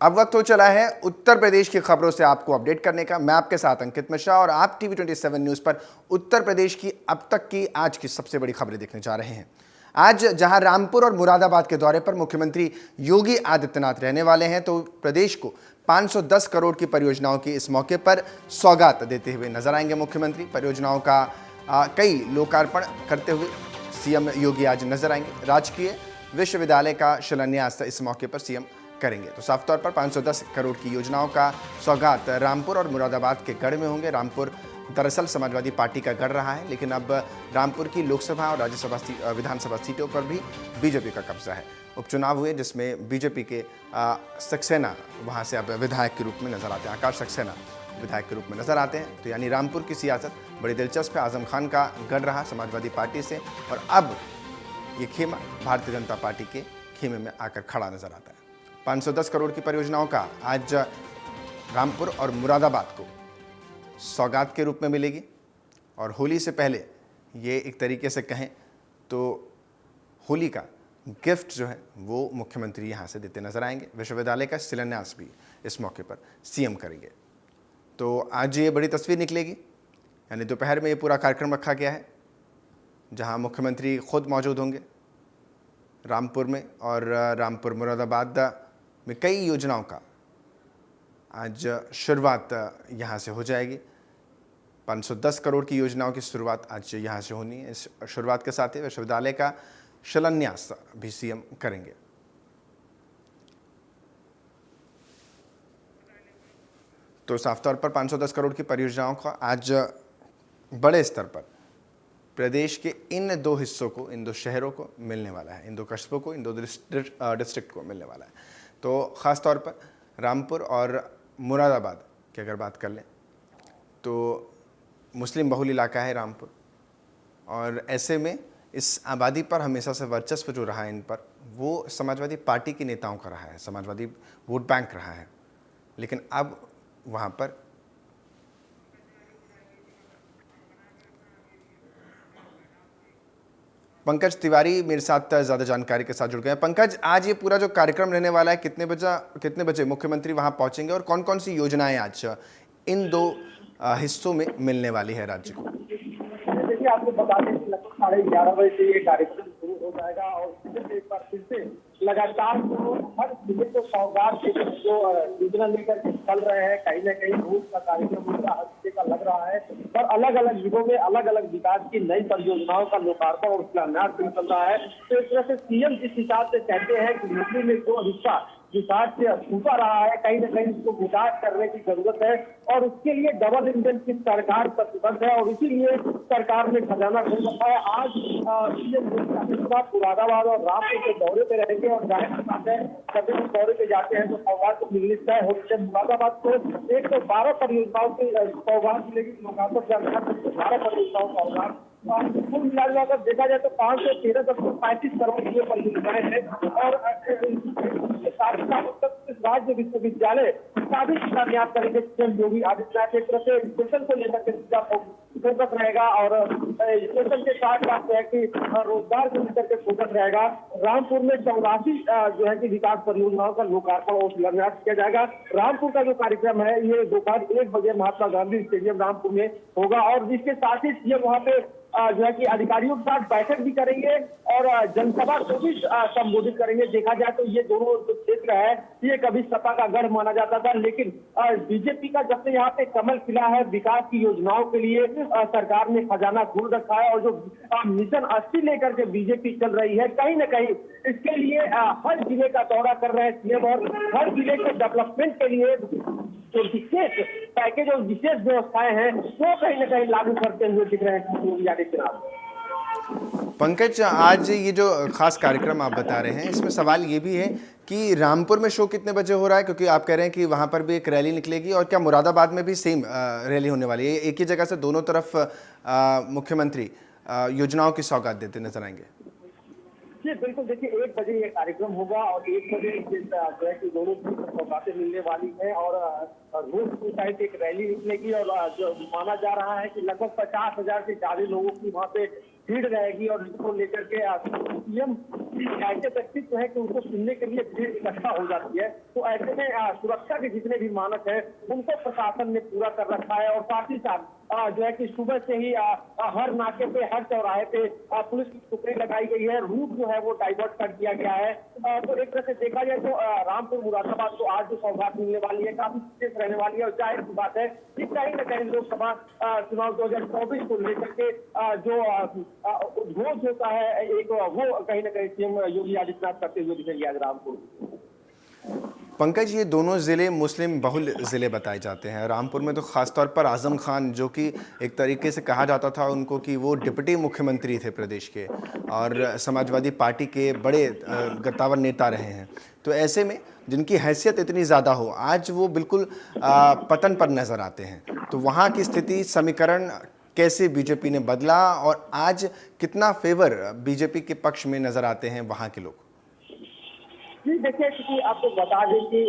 अब वक्त हो चला है उत्तर प्रदेश की खबरों से आपको अपडेट करने का। मैं आपके साथ अंकित मिश्रा और आप टीवी 27 न्यूज़ पर उत्तर प्रदेश की अब तक की आज की सबसे बड़ी खबरें देखने जा रहे हैं। आज जहां रामपुर और मुरादाबाद के दौरे पर मुख्यमंत्री योगी आदित्यनाथ रहने वाले हैं, तो प्रदेश को 510 करोड़ की परियोजनाओं की इस मौके पर सौगात देते हुए नजर आएंगे। मुख्यमंत्री परियोजनाओं का कई लोकार्पण करते हुए सीएम योगी आज नजर आएंगे। राजकीय विश्वविद्यालय का शिलान्यास इस मौके पर सीएम करेंगे। तो साफ तौर पर 510 करोड़ की योजनाओं का सौगात रामपुर और मुरादाबाद के गढ़ में होंगे। रामपुर दरअसल समाजवादी पार्टी का गढ़ रहा है, लेकिन अब रामपुर की लोकसभा और राज्यसभा विधानसभा सीटों पर भी बीजेपी का कब्जा है। उपचुनाव हुए जिसमें बीजेपी के सक्सेना वहां से अब विधायक के रूप में नजर आते हैं। आकाश सक्सेना विधायक के रूप में नजर आते हैं। तो यानी रामपुर की सियासत बड़ी दिलचस्प है। आजम खान का गढ़ रहा समाजवादी पार्टी से, और अब ये खेमा भारतीय जनता पार्टी के खेमे में आकर खड़ा नजर आता है। 510 करोड़ की परियोजनाओं का आज रामपुर और मुरादाबाद को सौगात के रूप में मिलेगी, और होली से पहले ये एक तरीके से कहें तो होली का गिफ्ट जो है वो मुख्यमंत्री यहाँ से देते नजर आएंगे। विश्वविद्यालय का शिलान्यास भी इस मौके पर सीएम करेंगे। तो आज ये बड़ी तस्वीर निकलेगी, यानी दोपहर में ये पूरा कार्यक्रम रखा गया है, जहाँ मुख्यमंत्री खुद मौजूद होंगे रामपुर में, और रामपुर मुरादाबाद में कई योजनाओं का आज शुरुआत यहाँ से हो जाएगी। 510 करोड़ की योजनाओं की शुरुआत आज यहाँ से होनी है। इस शुरुआत के साथ ही विश्वविद्यालय का शिलान्यास भी सीएम करेंगे। तो साफ तौर पर 510 करोड़ की परियोजनाओं का आज बड़े स्तर पर प्रदेश के इन दो हिस्सों को, इन दो शहरों को मिलने वाला है, इन दो कस्बों को, इन दो डिस्ट्रिक्ट को मिलने वाला है। तो ख़ास तौर पर रामपुर और मुरादाबाद की अगर बात कर लें तो मुस्लिम बहुल इलाका है रामपुर, और ऐसे में इस आबादी पर हमेशा से वर्चस्व जो रहा है इन पर, वो समाजवादी पार्टी के नेताओं का रहा है, समाजवादी वोट बैंक रहा है। लेकिन अब वहाँ पर पंकज तिवारी मेरे साथ ज़्यादा जानकारी के साथ जुड़ गए हैं। पंकज, आज ये पूरा जो कार्यक्रम रहने वाला है, कितने बजे मुख्यमंत्री वहां पहुंचेंगे, और कौन कौन सी योजनाएं आज इन दो हिस्सों में मिलने वाली है राज्य को? देखिए, आपको बता दें कि लगभग 11:30 बजे से ये कार्यक्रम शुरू हो जाएगा, और एक बार फिर से लगातार हर जिले को सौगात जो योजना लेकर चल रहे हैं, कहीं न कहीं रोज का कार्यक्रम उनका हर जिले का लग रहा है, और अलग अलग जिलों में अलग अलग विकास की नई परियोजनाओं का लोकार्पण और शिलान्यास भी चल रहा है। तो इस तरह से सीएम जिस हिसाब से कहते हैं कि यूपी में जो हिस्सा विकास से छूटा रहा है, कहीं न कहीं उसको विकास करने की जरूरत है, और उसके लिए डबल इंजन की सरकार प्रतिबद्ध है, और इसीलिए सरकार ने खजाना खोल रखा है। आज सीएम मुरादाबाद और रामपुर के दौरे पे रहेंगे, और जाहिर बात है कभी भी दौरे पे जाते हैं तो सौगात को मिलनी तय होती है। मुरादाबाद को 112 परियोजनाओं की सौगात मिलेगी, 12 परियोजनाओं का सौगात। कुल मिलाकर देखा जाए तो 513.35 करोड़ की परियोजनाएं हैं, और साथ ही साथ उत्तर राज्य विश्वविद्यालय का भी शिलान्यास करेंगे सीएम योगी आदित्यनाथ। एक तरह से एजुकेशन को लेकर के सीधा फोकस रहेगा, और एजुकेशन के साथ साथ है कि रोजगार को लेकर के फोकस रहेगा। रामपुर में 84 जो है कि विकास परियोजनाओं का लोकार्पण और शिलान्यास किया जाएगा। रामपुर का जो कार्यक्रम है ये दोपहर 1 बजे महात्मा गांधी स्टेडियम रामपुर में होगा, और जिसके साथ ही सीएम वहाँ पे जो है कि अधिकारियों के साथ बैठक भी करेंगे और जनसभा को भी संबोधित करेंगे। देखा जाए तो ये दोनों जो क्षेत्र है ये कभी सपा का गढ़ माना जाता था, लेकिन बीजेपी का जब से यहाँ पे कमल खिला है, विकास की योजनाओं के लिए सरकार ने खजाना खोल रखा है, और जो मिशन 80 लेकर के बीजेपी चल रही है, कहीं न कहीं इसके लिए हर जिले का दौरा कर रहे हैं सीएम, और हर जिले के डेवलपमेंट के लिए जो विशेष पैकेज और विशेष व्यवस्थाएं हैं वो कहीं न कहीं लागू करते हुए दिख रहे हैं योगी आदित्यनाथ। पंकज, आज ये जो खास कार्यक्रम आप बता रहे हैं, इसमें सवाल ये भी है कि रामपुर में शो कितने बजे हो रहा है, क्योंकि आप कह रहे हैं कि वहां पर भी एक रैली निकलेगी, और क्या मुरादाबाद में भी सेम रैली होने वाली है? एक ही जगह से दोनों तरफ मुख्यमंत्री योजनाओं की सौगात देते नजर आएंगे? जी बिल्कुल, देखिए 1 बजे ये कार्यक्रम होगा, और 1 बजे जो है कि दोनों सौगातें मिलने वाली है, और रोड टू साइड एक रैली निकलेगी, और जो माना जा रहा है कि लगभग 50,000 से ज्यादा लोगों की वहाँ पे भीड़ रहेगी और इसको लेकर के सीएम ऐसे व्यक्तित्व है कि उनको सुनने के लिए भीड़ इकट्ठा हो जाती है। तो ऐसे में सुरक्षा के जितने भी मानक है उनको प्रशासन ने पूरा कर रखा है और साथ ही साथ जो है कि सुबह से ही हर नाके पे, हर चौराहे पे पुलिस की टुकड़ी लगाई गई है। रूट जो है वो डाइवर्ट कर दिया गया है। तो एक तरह से देखा जाए तो रामपुर मुरादाबाद को आज जो सौगात मिलने वाली है काफी विशेष रहने वाली है और जाहिर सी बात है कि कहीं न कहीं लोकसभा चुनाव 2024 को लेकर के जो घोष होता है एक वो कहीं न कहीं सीएम योगी आदित्यनाथ करते हुए दिखेंगे आज रामपुर। पंकज, ये दोनों ज़िले मुस्लिम बहुल ज़िले बताए जाते हैं। रामपुर में तो ख़ासतौर पर आज़म खान, जो कि एक तरीके से कहा जाता था उनको कि वो डिप्टी मुख्यमंत्री थे प्रदेश के और समाजवादी पार्टी के बड़े गद्दावर नेता रहे हैं, तो ऐसे में जिनकी हैसियत इतनी ज़्यादा हो, आज वो बिल्कुल पतन पर नज़र आते हैं। तो वहाँ की स्थिति, समीकरण कैसे बीजेपी ने बदला और आज कितना फेवर बीजेपी के पक्ष में नज़र आते हैं वहाँ के लोग? जी देखिए, क्योंकि आपको बता दें कि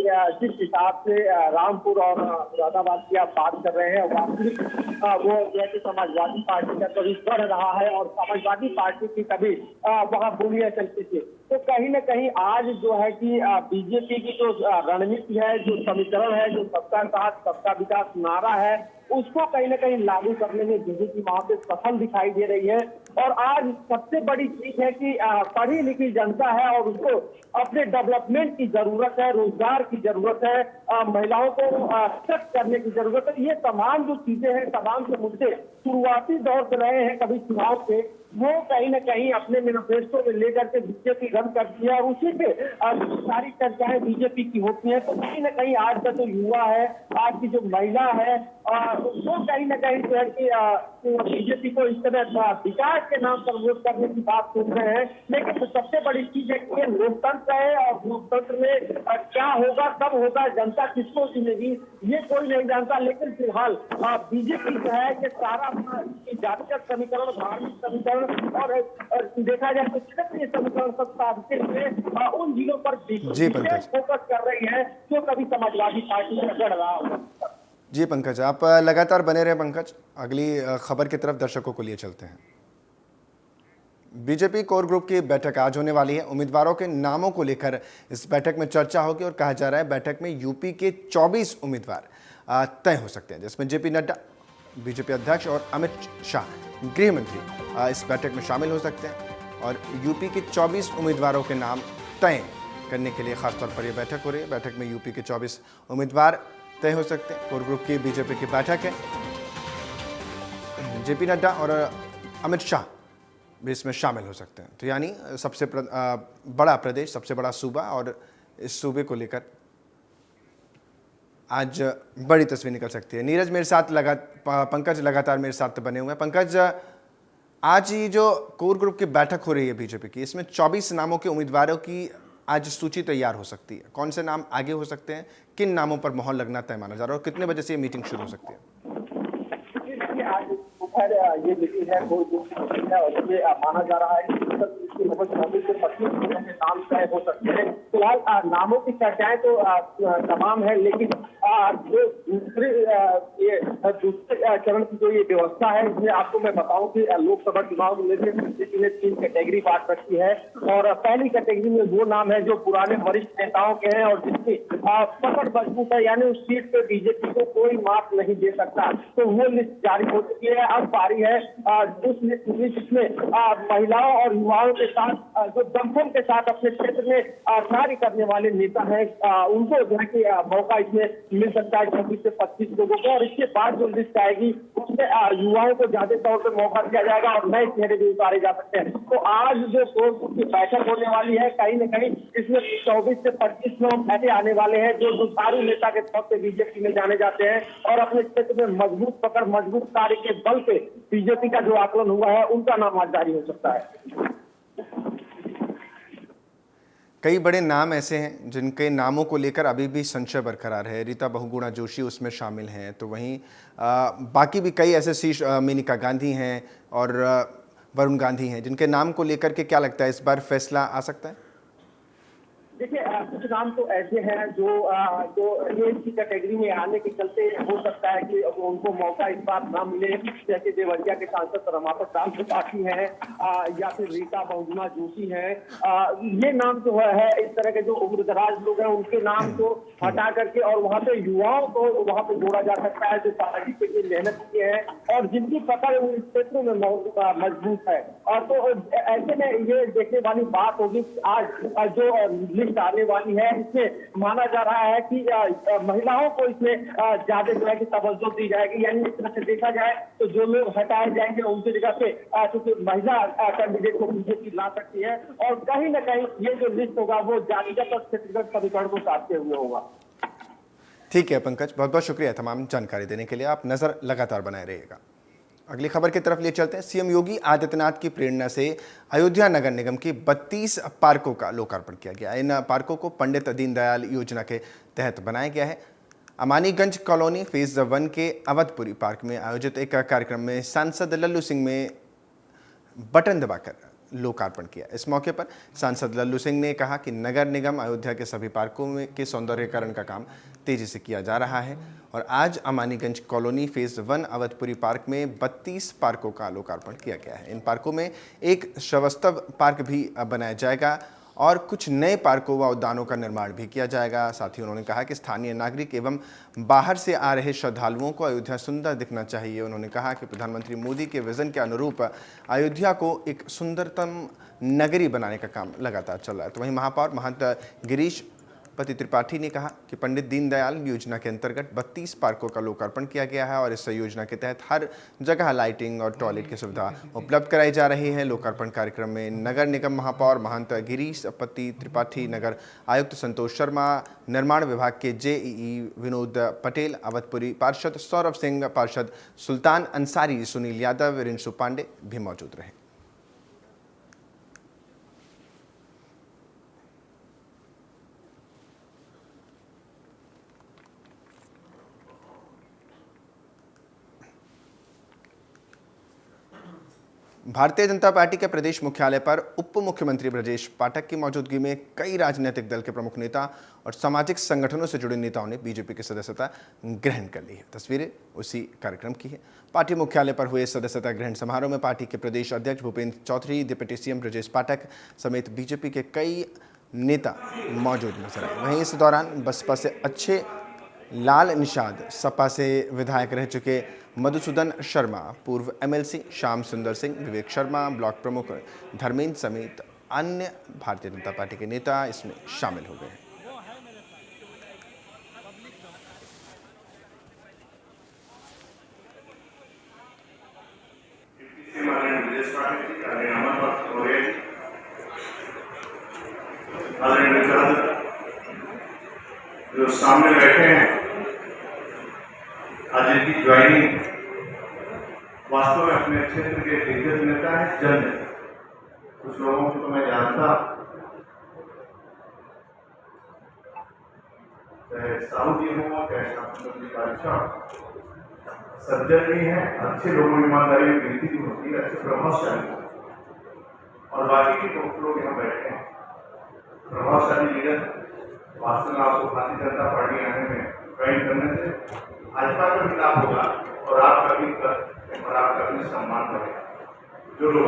जिस हिसाब से रामपुर और मुरादाबाद की आप बात कर रहे हैं, वास्तविक वो जो है कि समाजवादी पार्टी का कभी बढ़ रहा है और समाजवादी पार्टी की कभी वहाँ बोलियां चलती थी। तो कहीं न कहीं आज जो है कि बीजेपी की जो रणनीति है, जो समीकरण है, जो सबका साथ सबका विकास नारा है, उसको कहीं न कहीं लागू करने में बीजेपी वहां पे सफल दिखाई दे रही है। और आज सबसे बड़ी चीज है कि पढ़ी लिखी जनता है और उसको अपने डेवलपमेंट की जरूरत है, रोजगार की जरूरत है, महिलाओं को सशक्त करने की जरूरत है। ये तमाम जो चीजें हैं, तमाम जो मुद्दे शुरुआती दौर से रहे हैं कभी चुनाव के, वो कहीं न कहीं अपने मैनिफेस्टो में लेकर के बीजेपी रन करती है और उसी पे सारी चर्चाएं बीजेपी की होती हैं। तो कहीं न कहीं आज का जो युवा है, आज की जो महिला है, वो कहीं न कहीं जो है कि बीजेपी को इस तरह विकास के नाम पर वोट करने की बात सुन रहे हैं। लेकिन सबसे बड़ी चीज है कि ये लोकतंत्र है और लोकतंत्र में क्या होगा, कब होगा, जनता किसको चुनेगी, ये कोई नहीं जानता। लेकिन फिलहाल बीजेपी जो है कि सारा जातिगत समीकरण, धार्मिक समीकरण और देखा जाए तो क्षेत्रीय समीकरण सब साधते हुए उन जिलों पर विशेष फोकस कर रही है जो कभी समाजवादी पार्टी में लड़ रहा होगा। जी पंकज, आप लगातार बने रहे। पंकज, अगली खबर की तरफ दर्शकों को लिए चलते हैं। बीजेपी कोर ग्रुप की बैठक आज होने वाली है। उम्मीदवारों के नामों को लेकर इस बैठक में चर्चा होगी और कहा जा रहा है बैठक में यूपी के 24 उम्मीदवार तय हो सकते हैं, जिसमें जेपी नड्डा बीजेपी अध्यक्ष और अमित शाह गृह मंत्री इस बैठक में शामिल हो सकते हैं। और यूपी के 24 उम्मीदवारों के नाम तय करने के लिए खासतौर पर यह बैठक हो रही है। बैठक में यूपी के 24 उम्मीदवार तय हो सकते हैं। कोर ग्रुप की बीजेपी की बैठक है। जेपी नड्डा और अमित शाह भी इसमें शामिल हो सकते हैं। तो यानी सबसे बड़ा प्रदेश, सबसे बड़ा सूबा, और इस सूबे को लेकर आज बड़ी तस्वीर निकल सकती है। नीरज मेरे साथ पंकज लगातार मेरे साथ बने हुए हैं। पंकज, आज ये जो कोर ग्रुप की बैठक हो रही है बीजेपी की, इसमें 24 नामों के उम्मीदवारों की आज सूची तैयार हो सकती है। कौन से नाम आगे हो सकते हैं, किन नामों पर मोहर लगना तय माना जा रहा है और कितने बजे से ये मीटिंग शुरू हो सकती है? आज दोपहर ये मीटिंग है, कोई है और ये माना जा रहा है कि 24 से 25 दिनों में नाम तय हो सकते हैं। फिलहाल नामों की चर्चाएं तो तमाम है, लेकिन जो दूसरे चरण की जो ये व्यवस्था है, इसमें आपको मैं बताऊं कि लोकसभा चुनाव में बीजेपी ने 3 कैटेगरी बांट रखी है। और पहली कैटेगरी में वो नाम है जो पुराने वरिष्ठ नेताओं के हैं और जिसकी पकड़ मजबूत है, यानी उस सीट पे बीजेपी को कोई मात नहीं दे सकता। तो वो लिस्ट जारी हो चुकी है। अब बारी है उस लिस्ट में महिलाओं और युवाओं के साथ जो दमखम के साथ अपने क्षेत्र में कार्य करने वाले नेता हैं, उनको जो है कि मौका इसमें मिल सकता है 24 से 25 लोगों को। और इसके बाद जो लिस्ट आएगी उसमें युवाओं को ज्यादा तौर पर मौका दिया जाएगा और नए चेहरे भी उतारे जा सकते हैं। तो आज जो कोर ग्रुप की बैठक होने वाली है, कहीं न कहीं इसमें 24 से 25 लोग ऐसे आने वाले हैं जो दुधारू नेता के तौर पर बीजेपी में जाने जाते हैं और अपने क्षेत्र में मजबूत पकड़, मजबूत कार्य के बल पे बीजेपी का जो आकलन हुआ है, उनका नाम आज जारी हो सकता है। कई बड़े नाम ऐसे हैं जिनके नामों को लेकर अभी भी संशय बरकरार है। रीता बहुगुणा जोशी उसमें शामिल हैं, तो वहीं बाकी भी कई ऐसे शीर्ष, मेनका गांधी हैं और वरुण गांधी हैं, जिनके नाम को लेकर के क्या लगता है इस बार फैसला आ सकता है? देखिए कुछ नाम तो ऐसे हैं जो एज की कैटेगरी में आने के चलते हो सकता है कि उनको मौका इस बार ना मिले, जैसे देवरिया के सांसद रमापत राम त्रिपाठी हैं या फिर रीता बहुगुणा जोशी हैं। ये नाम जो है इस तरह के जो उम्रदराज लोग हैं उनके नाम को हटा करके और वहाँ पे युवाओं को वहाँ पे जोड़ा जा सकता है जो पार्टी के लिए मेहनत किए हैं और जिनकी पकड़ उन क्षेत्रों में मजबूत है। और तो ऐसे में ये देखने वाली बात होगी आज जो लिस्ट आने वाली है इसमें माना जा रहा है कि महिलाओं को इसमें ज्यादा जो है कि तवज्जो दी जाएगी। यानी इस तरह से देखा जाए तो जो लोग हटाए जाएंगे उनकी जगह पे क्योंकि महिला कैंडिडेट को बीजेपी ला सकती है और कहीं ना कहीं ये जो लिस्ट होगा वो जातिगत और क्षेत्रगत समीकरण को साधते हुए होगा। ठीक है पंकज, बहुत बहुत शुक्रिया तमाम जानकारी देने के लिए। आप नजर लगातार बनाए रहिएगा। अगली खबर की तरफ ले चलते हैं। सीएम योगी आदित्यनाथ की प्रेरणा से अयोध्या नगर निगम की 32 पार्कों का लोकार्पण किया गया। इन पार्कों को पंडित दीनदयाल योजना के तहत बनाया गया है। अमानीगंज कॉलोनी फेज 1 के अवधपुरी पार्क में आयोजित एक कार्यक्रम में सांसद लल्लू सिंह ने बटन दबाकर लोकार्पण किया। इस मौके पर सांसद लल्लू सिंह ने कहा कि नगर निगम अयोध्या के सभी पार्कों में के सौंदर्यीकरण का काम तेजी से किया जा रहा है और आज Amaniganj colony phase 1 Awadhpuri park में 32 पार्कों का लोकार्पण किया गया है। इन पार्कों में एक श्रवस्तव पार्क भी बनाया जाएगा और कुछ नए पार्कों व उद्यानों का निर्माण भी किया जाएगा। साथ ही उन्होंने कहा कि स्थानीय नागरिक एवं बाहर से आ रहे श्रद्धालुओं को अयोध्या सुंदर दिखना चाहिए। उन्होंने कहा कि प्रधानमंत्री मोदी के विजन के अनुरूप अयोध्या को एक सुंदरतम नगरी बनाने का काम लगातार चल रहा है। तो वहीं महापौर महंत गिरीश पति त्रिपाठी ने कहा कि पंडित दीनदयाल योजना के अंतर्गत 32 पार्कों का लोकार्पण किया गया है और इस योजना के तहत हर जगह लाइटिंग और टॉयलेट की सुविधा उपलब्ध कराई जा रही है। लोकार्पण कार्यक्रम में नगर निगम महापौर महंत गिरीश पति त्रिपाठी, नगर आयुक्त संतोष शर्मा, निर्माण विभाग के जेईई विनोद पटेल, अवधपुरी पार्षद सौरभ सिंह, पार्षद सुल्तान अंसारी, सुनील यादव, रिंशु पांडे भी मौजूद रहे। भारतीय जनता पार्टी के प्रदेश मुख्यालय पर उप मुख्यमंत्री ब्रजेश पाठक की मौजूदगी में कई राजनीतिक दल के प्रमुख नेता और सामाजिक संगठनों से जुड़े नेताओं ने बीजेपी की सदस्यता ग्रहण कर ली है। तस्वीरें उसी कार्यक्रम की है। पार्टी मुख्यालय पर हुए सदस्यता ग्रहण समारोह में पार्टी के प्रदेश अध्यक्ष भूपेंद्र चौधरी, डिप्टी सीएम ब्रजेश पाठक समेत बीजेपी के कई नेता मौजूद नजर आए। वहीं इस दौरान बसपा से अच्छे लाल निषाद, सपा से विधायक रह चुके मधुसूदन शर्मा, पूर्व एमएलसी श्याम सुंदर सिंह, विवेक शर्मा, ब्लॉक प्रमुख धर्मेंद्र समेत अन्य भारतीय जनता पार्टी के नेता इसमें शामिल हो गए हैं। जो सामने बैठे हैं, आज इनकी ज्वाइनिंग वास्तव में अपने क्षेत्र के दिग्गज नेता है, जन है। कुछ लोगों को तो मैं जानता, चाहे साहू जी हो, चाहे श्याम जी का सज्जन भी है, अच्छे लोगों में ईमानदारी में गिनती भी होती है, अच्छे प्रभावशाली और बाकी के लोग यहाँ बैठे हैं प्रभावशाली लीडर। वास्तव में आपको भारतीय जनता पार्टी आने में ज्वाइन करने से भाजपा का भी लाभ होगा और आपका भी सम्मान बढ़ेगा। जो लोग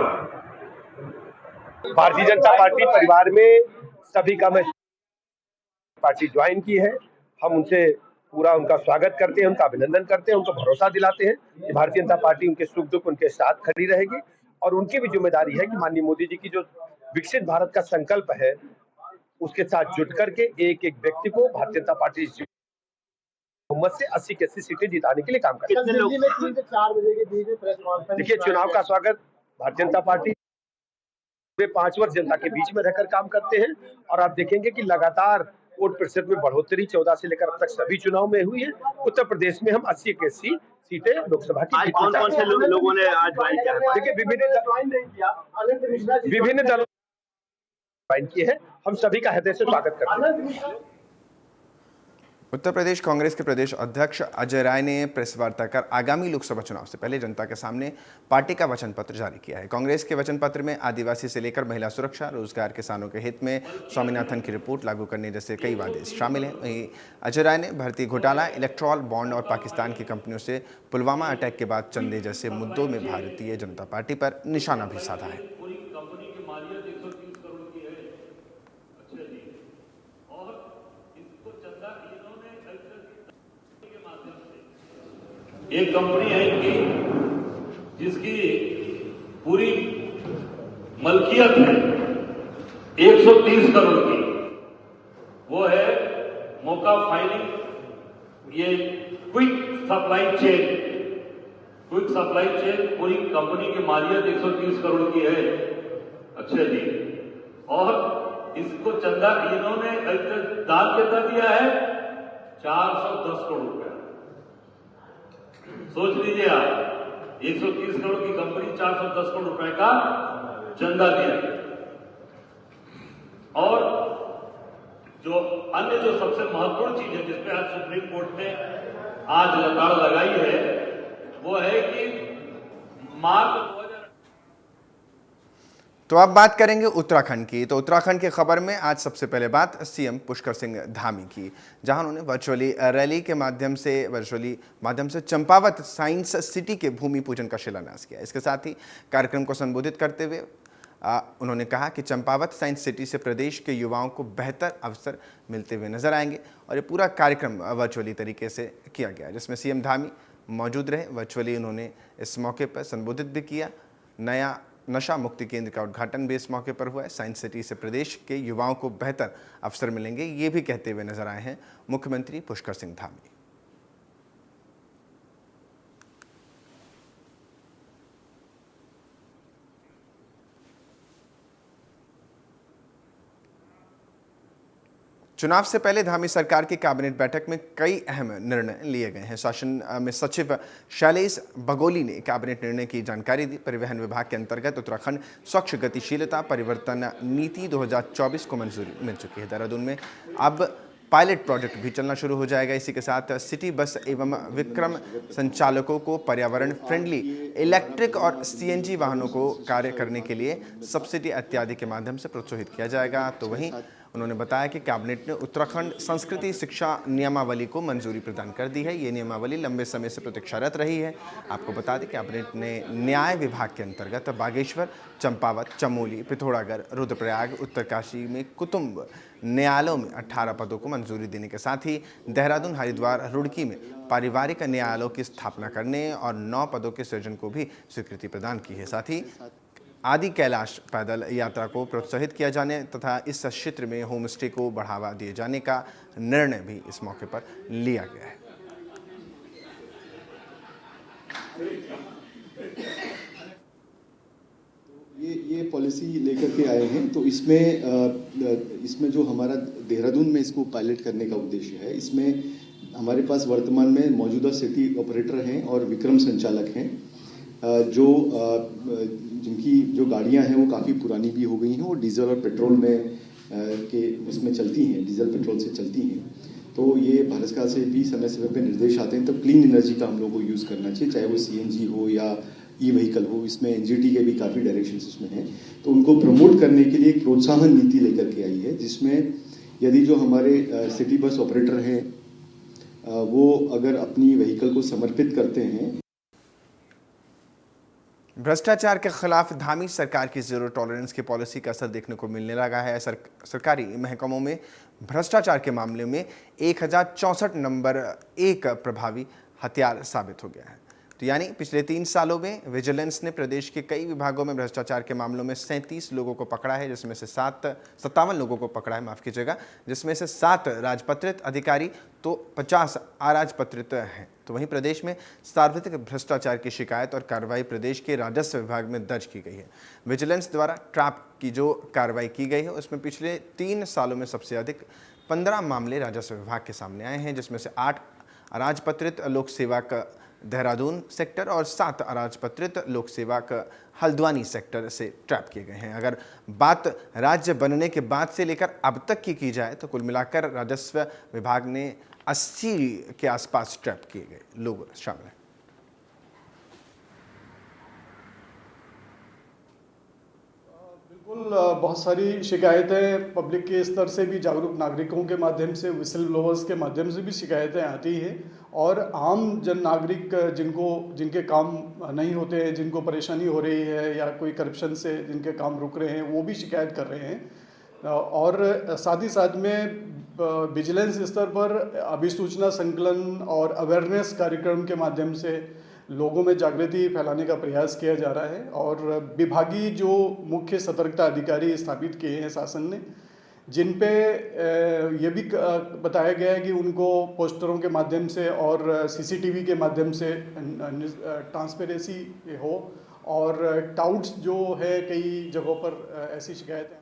भारतीय जनता पार्टी परिवार में सभी का मैं पार्टी ज्वाइन की है, हम उनसे पूरा उनका स्वागत करते हैं, उनका अभिनंदन करते हैं, उनको भरोसा दिलाते हैं कि भारतीय जनता पार्टी उनके सुख दुख उनके साथ खड़ी रहेगी और उनकी भी जिम्मेदारी है कि माननीय मोदी जी की जो विकसित भारत का संकल्प है उसके साथ जुट करके एक एक व्यक्ति को भारतीय जनता पार्टी बहुमत से 80 के 80 सीटें जिताने के लिए काम करें। दिल्ली में 3 से 4 बजे के बीच में प्रेस कॉन्फ्रेंस। देखिए, चुनाव का स्वागत भारतीय जनता पार्टी वे 5 वर्ष जनता के बीच में रहकर काम करते हैं और आप देखेंगे कि लगातार वोट प्रतिशत में बढ़ोतरी 14 से लेकर अब तक सभी चुनाव में हुई है। उत्तर प्रदेश में हम 80 के 80 सीटें लोकसभा की। कौन से लोगों ने आज ज्वाइन किया? देखिए, विभिन्न दलों ज्वाइन किए हैं, हम सभी का हृदय से स्वागत करते हैं। उत्तर प्रदेश कांग्रेस के प्रदेश अध्यक्ष अजय राय ने प्रेस वार्ता कर आगामी लोकसभा चुनाव से पहले जनता के सामने पार्टी का वचन पत्र जारी किया है। कांग्रेस के वचन पत्र में आदिवासी से लेकर महिला सुरक्षा, रोजगार, किसानों के हित में स्वामीनाथन की रिपोर्ट लागू करने जैसे कई वादे शामिल हैं। वहीं अजय राय ने भर्ती घोटाला, इलेक्ट्रॉल बॉन्ड और पाकिस्तान की कंपनियों से पुलवामा अटैक के बाद चंदे जैसे मुद्दों में भारतीय जनता पार्टी पर निशाना भी साधा है। एक कंपनी है इनकी जिसकी पूरी मलकियत है 130 करोड़ की, वो है मोका फाइलिंग। ये क्विक सप्लाई चेन पूरी कंपनी की मालियत 130 करोड़ की है। अच्छा जी, और इसको चंदा इन्होंने दान कितना दिया है? 410 करोड़ रुपया। सोच लीजिए आप, 130 करोड़ की कंपनी 410 करोड़ रुपए का चंदा दिया गया। और जो अन्य जो सबसे महत्वपूर्ण चीज है जिसपे आज सुप्रीम कोर्ट ने आज लताड़ लगाई है, वो है कि मार्च। तो अब बात करेंगे उत्तराखंड की। तो उत्तराखंड की खबर में आज सबसे पहले बात सीएम पुष्कर सिंह धामी की, जहां उन्होंने वर्चुअली रैली के माध्यम से चंपावत साइंस सिटी के भूमि पूजन का शिलान्यास किया। इसके साथ ही कार्यक्रम को संबोधित करते हुए उन्होंने कहा कि चंपावत साइंस सिटी से प्रदेश के युवाओं को बेहतर अवसर मिलते हुए नजर आएंगे और ये पूरा कार्यक्रम वर्चुअली तरीके से किया गया, जिसमें सीएम धामी मौजूद रहे। वर्चुअली उन्होंने इस मौके पर संबोधित भी किया। नया नशा मुक्ति केंद्र का उद्घाटन भी इस मौके पर हुआ है। साइंस सिटी से प्रदेश के युवाओं को बेहतर अवसर मिलेंगे, ये भी कहते हुए नजर आए हैं मुख्यमंत्री पुष्कर सिंह धामी। चुनाव से पहले धामी सरकार की कैबिनेट बैठक में कई अहम निर्णय लिए गए हैं। शासन में सचिव शैलेश बगोली ने कैबिनेट निर्णय की जानकारी दी। परिवहन विभाग के अंतर्गत उत्तराखंड स्वच्छ गतिशीलता परिवर्तन नीति 2024 को मंजूरी मिल चुकी है। देहरादून में अब पायलट प्रोजेक्ट भी चलना शुरू हो जाएगा। इसी के साथ सिटी बस एवं विक्रम संचालकों को पर्यावरण फ्रेंडली इलेक्ट्रिक और सीएनजी वाहनों को कार्य करने के लिए सब्सिडी इत्यादि के माध्यम से प्रोत्साहित किया जाएगा। तो वहीं उन्होंने बताया कि कैबिनेट ने उत्तराखंड संस्कृति शिक्षा नियमावली को मंजूरी प्रदान कर दी है। ये नियमावली लंबे समय से प्रतीक्षारत रही है। आपको बता दें कैबिनेट ने न्याय विभाग के अंतर्गत बागेश्वर, चंपावत, चमोली, पिथौरागढ़, रुद्रप्रयाग, उत्तरकाशी में कुटुंब न्यायालयों में 18 पदों को मंजूरी देने के साथ ही देहरादून, हरिद्वार, रुड़की में पारिवारिक न्यायालयों की स्थापना करने और 9 पदों के सृजन को भी स्वीकृति प्रदान की है। साथ ही आदि कैलाश पैदल यात्रा को प्रोत्साहित किया जाने तथा इस क्षेत्र में होम स्टे को बढ़ावा दिए जाने का निर्णय भी इस मौके पर लिया गया है। ये पॉलिसी लेकर के आए हैं। तो इसमें जो हमारा देहरादून में इसको पायलट करने का उद्देश्य है, इसमें हमारे पास वर्तमान में मौजूदा सिटी ऑपरेटर हैं और विक्रम संचालक हैं, जिनकी जो गाड़ियां हैं वो काफ़ी पुरानी भी हो गई हैं और डीजल और पेट्रोल में के उसमें चलती हैं, डीजल पेट्रोल से चलती हैं। तो ये भारत सरकार से भी समय समय पे निर्देश आते हैं, तब क्लीन एनर्जी का हम लोग को यूज़ करना चाहिए, चाहे वो सीएनजी हो या ई व्हीकल हो। इसमें एनजीटी के भी काफ़ी डायरेक्शंस उसमें हैं। तो उनको प्रमोट करने के लिए एक प्रोत्साहन नीति लेकर के आई है, जिसमें यदि जो हमारे सिटी बस ऑपरेटर हैं वो अगर अपनी व्हीकल को समर्पित करते हैं। भ्रष्टाचार के खिलाफ धामी सरकार की जीरो टॉलरेंस की पॉलिसी का असर देखने को मिलने लगा है। सरकारी महकमों में भ्रष्टाचार के मामले में 1064 नंबर 1 प्रभावी हथियार साबित हो गया है। तो यानी पिछले 3 सालों में विजिलेंस ने प्रदेश के कई विभागों में भ्रष्टाचार के मामलों में 37 लोगों को पकड़ा है, जिसमें से 57 लोगों को पकड़ा है, माफ़ कीजिएगा, जिसमें से 7 राजपत्रित अधिकारी तो 50 अराजपत्रित हैं। तो वहीं प्रदेश में सार्वत्रिक भ्रष्टाचार की शिकायत और कार्रवाई प्रदेश के राजस्व विभाग में दर्ज की गई है। विजिलेंस द्वारा ट्रैप की जो कार्रवाई की गई है उसमें पिछले 3 सालों में सबसे अधिक 15 मामले राजस्व विभाग के सामने आए हैं, जिसमें से 8 अराजपत्रित लोक सेवक देहरादून सेक्टर और 7 अराजपत्रित लोक सेवक हल्द्वानी सेक्टर से ट्रैप किए गए हैं। अगर बात राज्य बनने के बाद से लेकर अब तक की जाए तो कुल मिलाकर राजस्व विभाग ने 80 के आसपास ट्रैप किए गए लोग शामिल हैं। बिल्कुल, बहुत सारी शिकायतें पब्लिक के स्तर से भी, जागरूक नागरिकों के माध्यम से, विसल ब्लोअर्स के माध्यम से भी शिकायतें आती हैं और आम जन नागरिक जिनके काम नहीं होते हैं, जिनको परेशानी हो रही है या कोई करप्शन से जिनके काम रुक रहे हैं, वो भी शिकायत कर रहे हैं। और साथ ही साथ में विजिलेंस स्तर पर अभिसूचना संकलन और अवेयरनेस कार्यक्रम के माध्यम से लोगों में जागृति फैलाने का प्रयास किया जा रहा है। और विभागीय जो मुख्य सतर्कता अधिकारी स्थापित किए हैं शासन ने, जिन पे ये भी बताया गया है कि उनको पोस्टरों के माध्यम से और सीसीटीवी के माध्यम से ट्रांसपेरेंसी हो। और टाउट्स जो है कई जगहों पर ऐसी शिकायतें।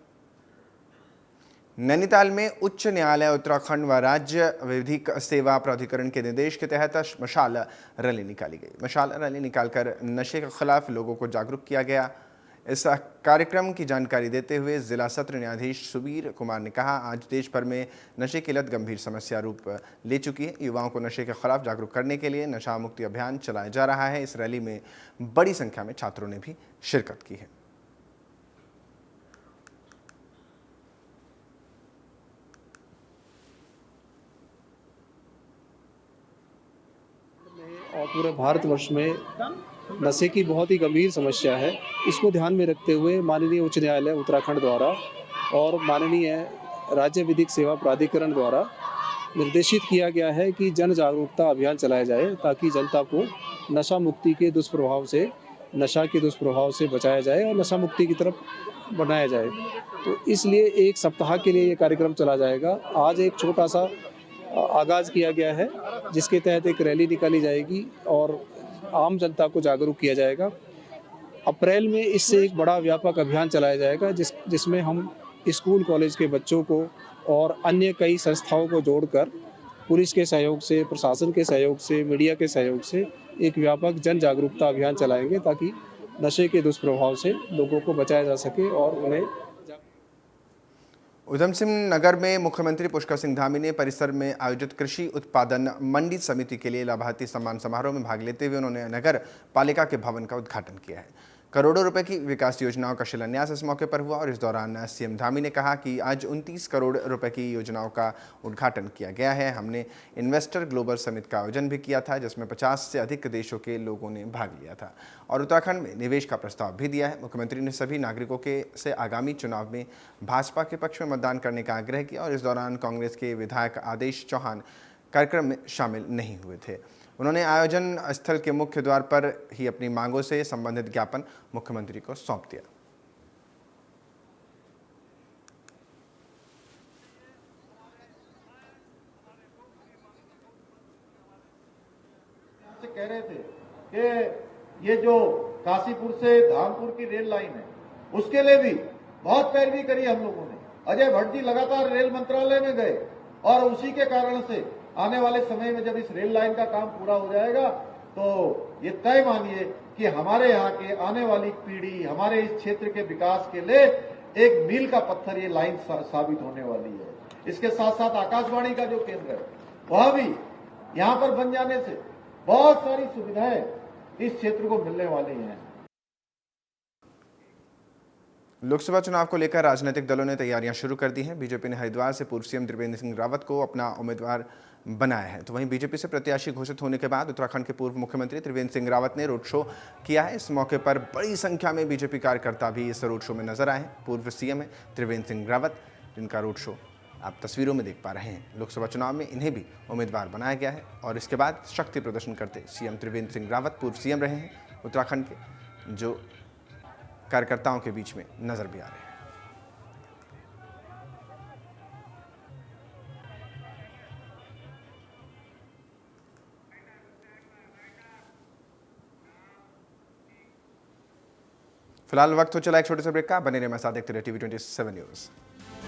नैनीताल में उच्च न्यायालय उत्तराखंड व राज्य विधिक सेवा प्राधिकरण के निर्देश के तहत मशाल रैली निकाली गई। मशाल रैली निकालकर नशे के खिलाफ लोगों को जागरूक किया गया। इस कार्यक्रम की जानकारी देते हुए जिला सत्र न्यायाधीश सुबीर कुमार ने कहा, आज देश भर में नशे की लत गंभीर समस्या रूप ले चुकी है। युवाओं को नशे के खिलाफ जागरूक करने के लिए नशा मुक्ति अभियान चलाया जा रहा है। इस रैली में बड़ी संख्या में छात्रों ने भी शिरकत की है। और पूरे भारतवर्ष में नशे की बहुत ही गंभीर समस्या है। इसको ध्यान में रखते हुए माननीय उच्च न्यायालय उत्तराखंड द्वारा और माननीय राज्य विधिक सेवा प्राधिकरण द्वारा निर्देशित किया गया है कि जन जागरूकता अभियान चलाया जाए, ताकि जनता को नशा मुक्ति के दुष्प्रभाव से, नशा के दुष्प्रभाव से बचाया जाए और नशा मुक्ति की तरफ बनाया जाए। तो इसलिए एक सप्ताह के लिए ये कार्यक्रम चला जाएगा। आज एक छोटा सा आगाज़ किया गया है, जिसके तहत एक रैली निकाली जाएगी और आम जनता को जागरूक किया जाएगा। अप्रैल में इससे एक बड़ा व्यापक अभियान चलाया जाएगा, जिसमें हम स्कूल कॉलेज के बच्चों को और अन्य कई संस्थाओं को जोड़कर पुलिस के सहयोग से, प्रशासन के सहयोग से, मीडिया के सहयोग से एक व्यापक जन जागरूकता अभियान चलाएंगे, ताकि नशे के दुष्प्रभाव से लोगों को बचाया जा सके और उन्हें। उधम सिंह नगर में मुख्यमंत्री पुष्कर सिंह धामी ने परिसर में आयोजित कृषि उत्पादन मंडी समिति के लिए लाभार्थी सम्मान समारोह में भाग लेते हुए उन्होंने नगर पालिका के भवन का उद्घाटन किया है। करोड़ों रुपए की विकास योजनाओं का शिलान्यास इस मौके पर हुआ और इस दौरान सीएम धामी ने कहा कि आज 29 करोड़ रुपए की योजनाओं का उद्घाटन किया गया है। हमने इन्वेस्टर ग्लोबल समिट का आयोजन भी किया था, जिसमें 50 से अधिक देशों के लोगों ने भाग लिया था और उत्तराखंड में निवेश का प्रस्ताव भी दिया है। मुख्यमंत्री ने सभी नागरिकों से आगामी चुनाव में भाजपा के पक्ष में मतदान करने का आग्रह किया और इस दौरान कांग्रेस के विधायक आदेश चौहान कार्यक्रम में शामिल नहीं हुए थे। उन्होंने आयोजन स्थल के मुख्य द्वार पर ही अपनी मांगों से संबंधित ज्ञापन मुख्यमंत्री को सौंप दिया। कह रहे थे कि ये जो काशीपुर से धामपुर की रेल लाइन है, उसके लिए भी बहुत पैरवी करी हम लोगों ने। अजय भट्ट जी लगातार रेल मंत्रालय में गए और उसी के कारण से आने वाले समय में जब इस रेल लाइन का काम पूरा हो जाएगा, तो ये तय मानिए कि हमारे यहाँ के आने वाली पीढ़ी, हमारे इस क्षेत्र के विकास के लिए एक मील का पत्थर ये लाइन साबित होने वाली है। इसके साथ साथ आकाशवाणी का जो केंद्र है, वह भी यहाँ पर बन जाने से बहुत सारी सुविधाएं इस क्षेत्र को मिलने वाली हैं। लोकसभा चुनाव को लेकर राजनीतिक दलों ने तैयारियां शुरू कर दी हैं। बीजेपी ने हरिद्वार से पूर्व सीएम त्रिवेंद्र सिंह रावत को अपना उम्मीदवार बनाया है, तो वहीं बीजेपी से प्रत्याशी घोषित होने के बाद उत्तराखंड के पूर्व मुख्यमंत्री त्रिवेंद्र सिंह रावत ने रोड शो किया है। इस मौके पर बड़ी संख्या में बीजेपी कार्यकर्ता भी इस रोड शो में नजर आए। पूर्व सीएम है त्रिवेंद्र सिंह रावत, जिनका रोड शो आप तस्वीरों में देख पा रहे हैं। लोकसभा चुनाव में इन्हें भी उम्मीदवार बनाया गया है और इसके बाद शक्ति प्रदर्शन करते सीएम त्रिवेंद्र सिंह रावत पूर्व सीएम रहे हैं उत्तराखंड के, जो कार्यकर्ताओं के बीच में नजर भी आ रहे हैं। फिलहाल वक्त हो चला एक छोटे से ब्रेक का। बने रहे, मैं साथ देखते रहे TV27 न्यूज़।